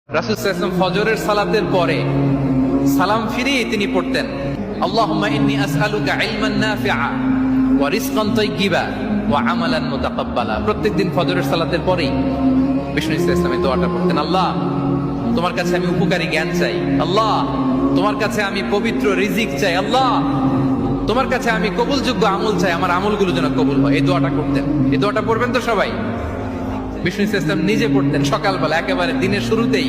রাসূল সাল্লাল্লাহু আলাইহি ওয়াসাল্লাম ফজরের সালাতের পরে সালাম ফিরিয়ে তিনি পড়তেন, আল্লাহুম্মা ইন্নী আসআলুকা ইলমান নাফিআ ওয়া রিজকান তাইয়্যিবা ওয়া আমালান মুতাকাব্বালা। প্রত্যেকদিন ফজরের সালাতের পরেই বিষ্ণু ইসলামের দোয়াটা পড়তেন, আল্লাহ তোমার কাছে আমি উপকারী জ্ঞান চাই, আল্লাহ তোমার কাছে আমি পবিত্র রিজিক চাই, আল্লাহ তোমার কাছে আমি কবুলযোগ্য আমল চাই, আমার আমলগুলো যেন কবুল হয়। এই দোয়াটা করতেন। এই দোয়াটা পড়বেন তো সবাই। বিষ্ণু ইসলাম নিজে পড়তেন সকালবেলা, একেবারে দিনের শুরুতেই।